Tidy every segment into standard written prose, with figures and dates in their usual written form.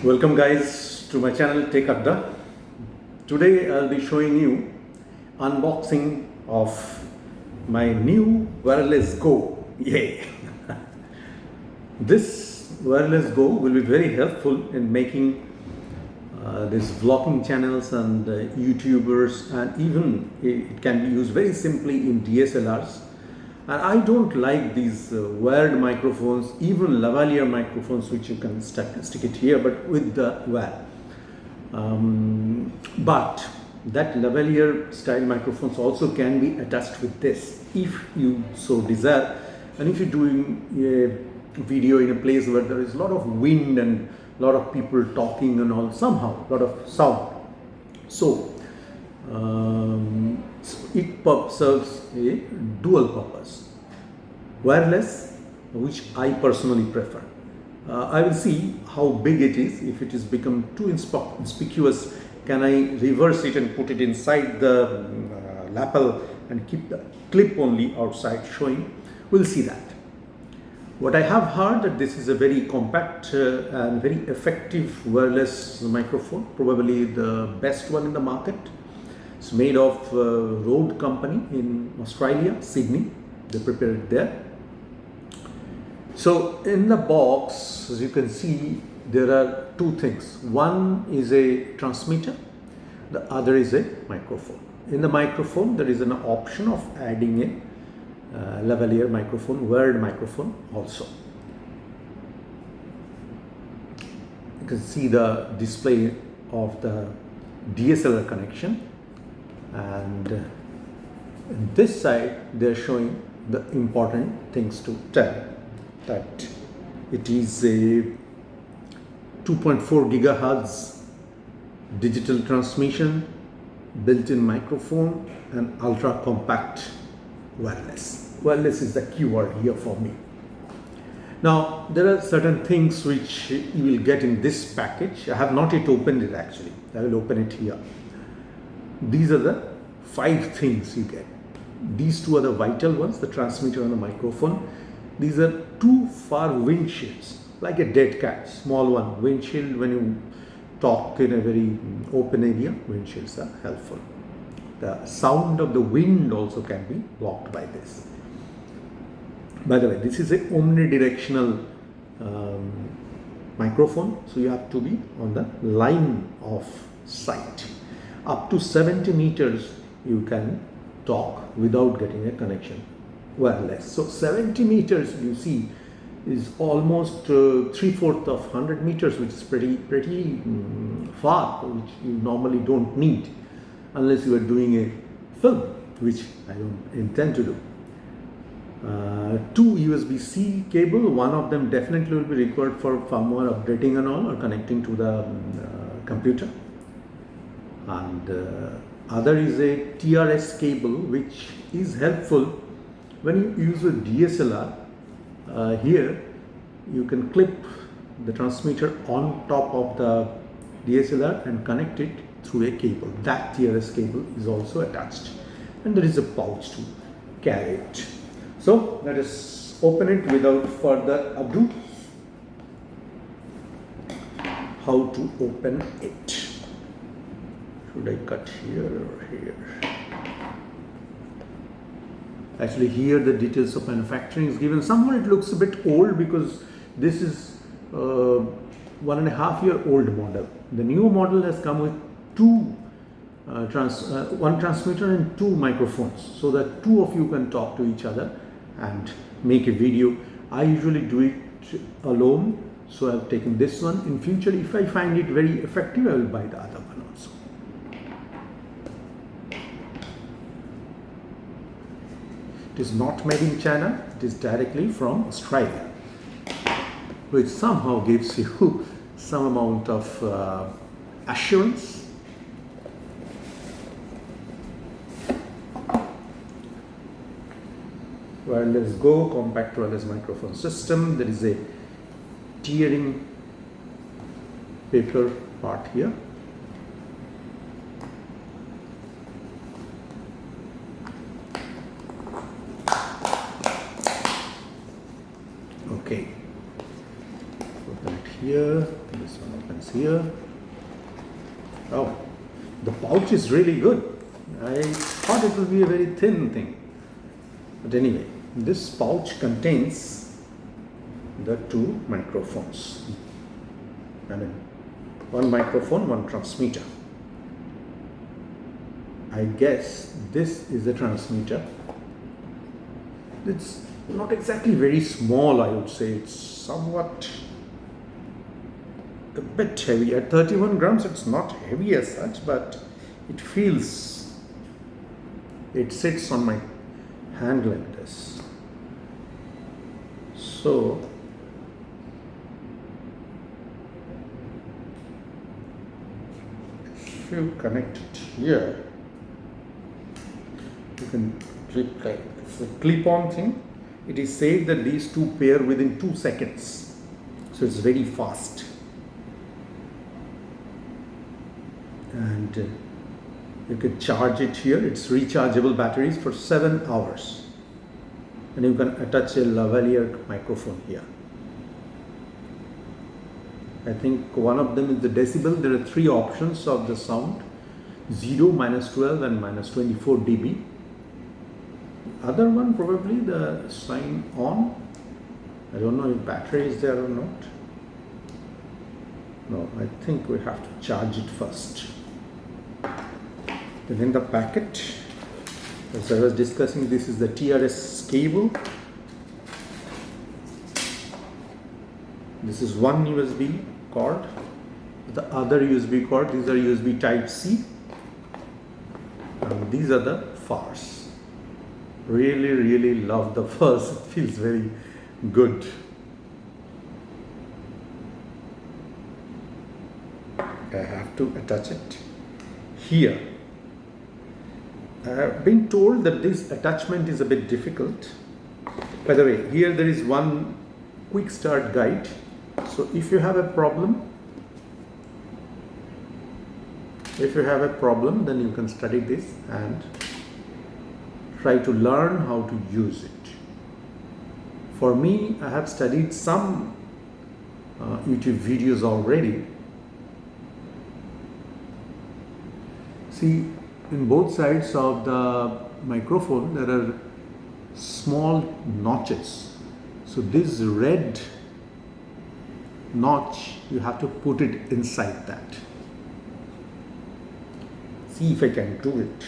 Welcome guys to my channel Take Adda. Today I'll be showing you unboxing of my new wireless Go. Yay! This wireless Go will be very helpful in making these vlogging channels and YouTubers, and even it can be used very simply in DSLRs. And I don't like these wired microphones, even lavalier microphones, which you can stick it here, but with the wire. But that lavalier style microphones also can be attached with this, if you so desire. And if you're doing a video in a place where there is a lot of wind and a lot of people talking and all, somehow a lot of sound, so it serves a dual purpose. Wireless, which I personally prefer. I will see how big it is. If it is become too conspicuous, can I reverse it and put it inside the lapel and keep the clip only outside showing? We'll see that. What I have heard that this is a very compact and very effective wireless microphone, probably the best one in the market. It's made of Rode company in Australia, Sydney. They prepare it there. So in the box, as you can see, there are two things. One is a transmitter, the other is a microphone. In the microphone, there is an option of adding a lavalier microphone, wired microphone also. You can see the display of the DSLR connection, and on this side they are showing the important things to tell, that it is a 2.4 gigahertz digital transmission, built-in microphone, and ultra compact wireless. Wireless is the keyword here for me. Now there are certain things which you will get in this package. I have not yet opened it actually. I will open it here. These are the 5 things you get. These two are the vital ones, the transmitter and the microphone. These are 2 far windshields, like a dead cat, small one. Windshield, when you talk in a very open area, windshields are helpful. The sound of the wind also can be blocked by this. By the way, this is a omnidirectional microphone, so you have to be on the line of sight. Up to 70 meters you can talk without getting a connection wireless. So 70 meters, you see, is almost 3/4 of 100 meters, which is pretty far, which you normally don't need unless you are doing a film, which I don't intend to do. 2 USB-C cable, one of them definitely will be required for firmware updating and all, or connecting to the computer. And other is a TRS cable, which is helpful when you use a DSLR. Here you can clip the transmitter on top of the DSLR and connect it through a cable. That TRS cable is also attached, and there is a pouch to carry it. So let us open it without further ado. How to open it? Should I cut here or here? Actually, here the details of manufacturing is given. Somehow it looks a bit old because this is 1.5 year old model. The new model has come with one transmitter and 2 microphones, so that 2 of you can talk to each other and make a video. I usually do it alone, so I've taken this one. In future, if I find it very effective, I will buy the other one also. It is not made in China, it is directly from Australia, which somehow gives you some amount of assurance. Wireless Go compact wireless microphone system. There is a tearing paper part here. Okay, put that here, this one opens here. Oh, the pouch is really good. I thought it would be a very thin thing. But anyway, this pouch contains the two microphones. I mean, one microphone, one transmitter. I guess this is a transmitter. It's not exactly very small, I would say. It's somewhat a bit heavy. At 31 grams, it's not heavy as such, but it feels, it sits on my hand like this. So, if you connect it here, you can clip, like it's a clip-on thing. It is said that these two pair within 2 seconds, so it's very fast. And you can charge it here. It's rechargeable batteries for 7 hours, and you can attach a lavalier microphone here. I think one of them is the decibel. There are 3 options of the sound: 0, -12 and -24 dB. Other one probably the sign on. I don't know if battery is there or not. No, I think we have to charge it first. Then in the packet, as I was discussing, this is the TRS cable. This is one USB cord. The other USB cord, these are USB type C. And these are the fars. Really love the fuzz. It feels very good. I have to attach it here. I have been told that this attachment is a bit difficult. By the way, here there is one quick start guide. So if you have a problem, then you can study this and try to learn how to use it. For me, I have studied some YouTube videos already. See, in both sides of the microphone there are small notches. So this red notch, you have to put it inside that. See if I can do it.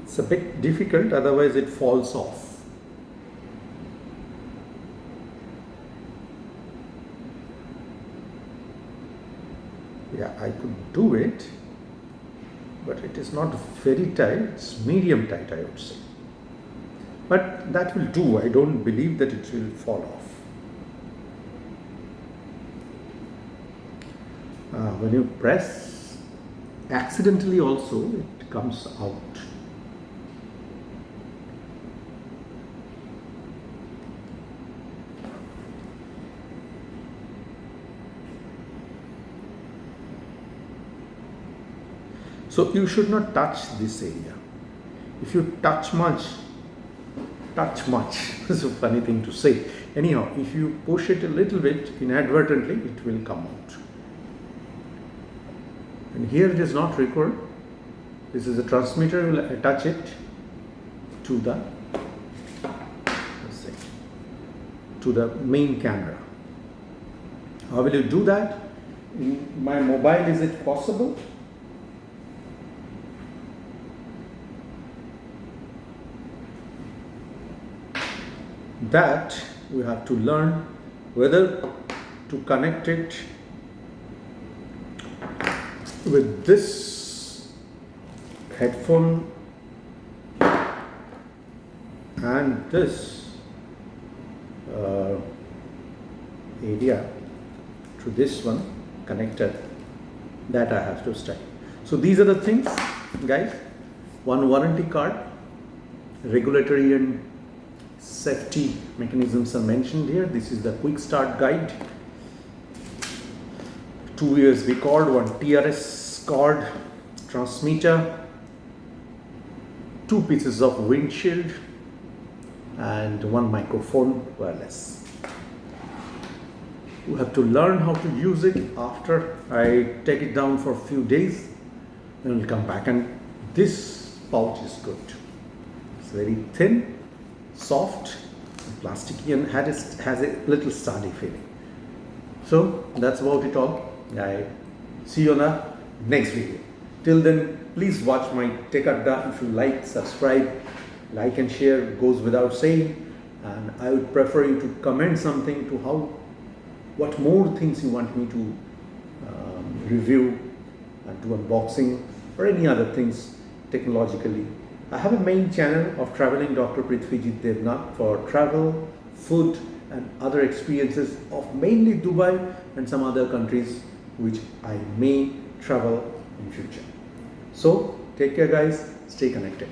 It's a bit difficult, otherwise it falls off. Yeah, I could do it, but it is not very tight, it's medium tight, I would say. But that will do. I don't believe that it will fall off. When you press, accidentally also it comes out. So you should not touch this area. If you touch much, it's a funny thing to say. Anyhow, if you push it a little bit inadvertently, it will come out. And here it is not required. This is a transmitter. You will attach it to the, to the main camera. How will you do that? In my mobile, is it possible? That we have to learn whether to connect it with this headphone and this area to this one connected. That I have to study. So these are the things, guys. One warranty card, regulatory and safety mechanisms are mentioned here. This is the quick start guide. 2 USB cord, one TRS cord, transmitter, 2 pieces of windshield, and one microphone wireless. You have to learn how to use it after I take it down for a few days. Then we'll come back, and this pouch is good. It's very thin, soft, plasticky, and has a little sturdy feeling. So that's about it all. I see you on the next video. Till then, please watch my Tech Adda. If you like, subscribe, like and share goes without saying. And I would prefer you to comment something to what more things you want me to review and do unboxing or any other things technologically. I have a main channel of Traveling Dr. Prithvijit Devnath for travel, food and other experiences of mainly Dubai and some other countries which I may travel in future. So take care guys, stay connected.